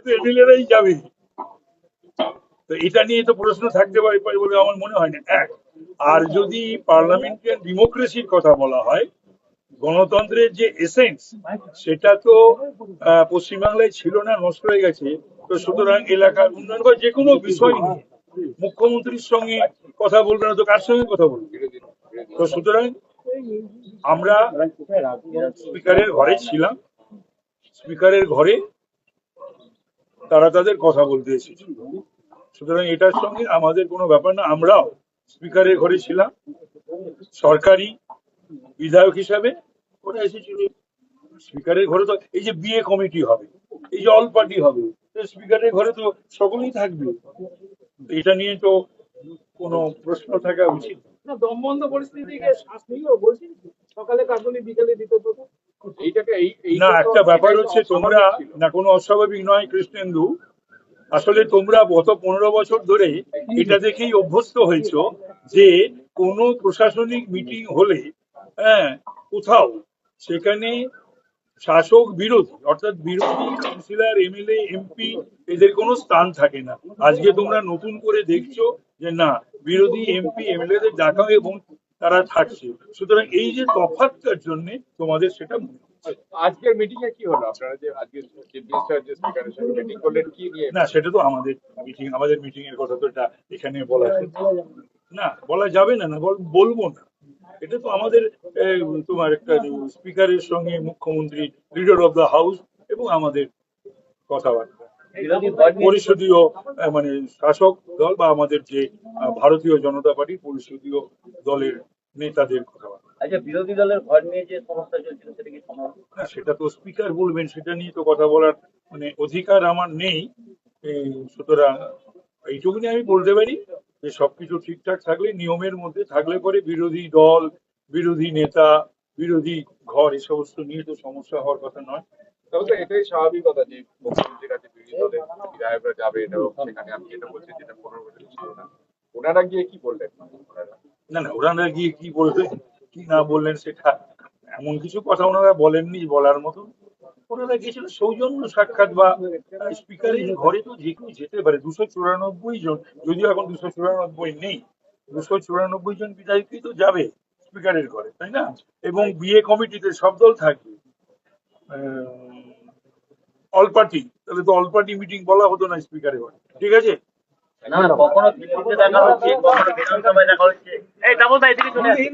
তো এমএলএরাই যাবে। তো এটা নিয়ে তো প্রশ্ন থাকতে পারে বলে আমার মনে হয় না। এক, আর যদি পার্লামেন্টারি ডেমোক্রেসির কথা বলা হয়, গণতন্ত্রের যে এসেন্স সেটা তো পশ্চিমবাংলায় ছিল না, নষ্ট হয়ে গেছে। তো সুতরাং এলাকার উন্নয়ন বা যে কোনো বিষয় নিয়ে মুখ্যমন্ত্রীর সঙ্গে কথা বলবে না তো কার সঙ্গে কথা বলবে? তো সুতরাং আমরা স্পিকারের ঘরে ছিলাম, স্পিকারের ঘরে তারা তাদের কথা বলতে এসেছিল। সুতরাং এটার সঙ্গে আমাদের কোনো ব্যাপার না। আমরাও স্পিকারের ঘরে ছিলাম, সরকারি বিধায়ক হিসাবে ওরা এসেছিল স্পিকারের ঘরে। তো এই যে বিয়ে কমিটি হবে, এই যে অল পার্টি হবে, স্পিকারের ঘরে তো সকলেই থাকবে। এটা নিয়ে তো কোনো প্রশ্ন থাকা উচিত না। দমবন্ধ পরিস্থিতিকে শ্বাস নিল বলছি, সকালে কাঁদুনি বিকালে দিত তো না। একটা ব্যাপার হচ্ছে, তোমরা না কোনো অস্বাভাবিক নয় কৃষ্ণেন্দু, আসলে তোমরা গত 15 বছর ধরে এটা দেখেই অভ্যস্ত হয়েছো যে কোনো প্রশাসনিক মিটিং হলে, হ্যাঁ, কোথাও সেখানে শাসক বিরোধী অর্থাৎ বিরোধী কাউন্সিলর, এমএলএ, এমপি এদের কোনো স্থান থাকে না। আজকে তোমরা নতুন করে দেখছো যে না, বিরোধী এমপি এমএলএ দের ডাকা হয় এবং তারা থাকছে। সুতরাং এই যে তফাৎটার জন্য তোমাদের সেটা মনে হচ্ছে। আজকের মিটিং এ কি হলো? আপনারা যে আজকে চিফ মিনিস্টার যে স্পিকারের সঙ্গে মিটিং করলেন, কি নিয়ে? না, সেটা তো আমাদের মিটিং এর কথা তো এটা এখানে বলা না, বলা যাবে না, না বলবো না। এটা তো আমাদের তোমার একটা স্পিকারের সঙ্গে মুখ্যমন্ত্রী, লিডার অফ দ্য হাউস এবং আমাদের কথাবার্তা পরিষদীয় মানে শাসক দল বা আমাদের যে ভারতীয় জনতা পার্টি পরিষদীয় দলের নেতাদের কথাবার্তা। আচ্ছা, বিরোধী দলের ঘর নিয়ে যে সমস্যা চলছিল সেটা কি সমাধান? না, সেটা তো স্পিকার বলবেন, সেটা নিয়ে তো কথা বলার মানে অধিকার আমার নেই। সুতরাং এইটুকুনি আমি বলতে পারি যে সবকিছু ঠিকঠাক থাকলে, নিয়মের মধ্যে থাকলে পরে বিরোধী দল, বিরোধী নেতা, বিরোধী ঘর এই সমস্ত নিয়ে তো সমস্যা হওয়ার কথা নয়। তবে তো এটাই স্বাভাবিকতা যে মুখ্যমন্ত্রীর কাছে বিরোধী দলের বিধায়করা যাবে, এটা সেখানে আপনি যেটা বলছেন যেটা 15 বছর ছিল না। ওনারা গিয়ে কি বললেন? না না, ওনারা গিয়ে কি বলবেন কি না বললেন সেটা এমন কিছু কথা ওনারা বলেননি বলার মতো। ওনারা গিয়েছিল সৌজন্য সাক্ষাৎ বা স্পিকারের ঘরে তো যে কেউ যেতে পারে। 294 জন, যদিও এখন 294 নেই, 294 জন বিধায়কই তো যাবে স্পিকারের ঘরে, তাই না? এবং বিয়ে কমিটিতে সব দল থাকবে, অল পার্টি। তাহলে তো অল পার্টি মিটিং বলা হতো না স্পিকারের ঘরে, ঠিক আছে? না, কখনো দিল্লিতে দেখা হচ্ছে, কখনো বিধানসভায় দেখা হচ্ছে। এই ডাবল দা এদিকে চলে আসে।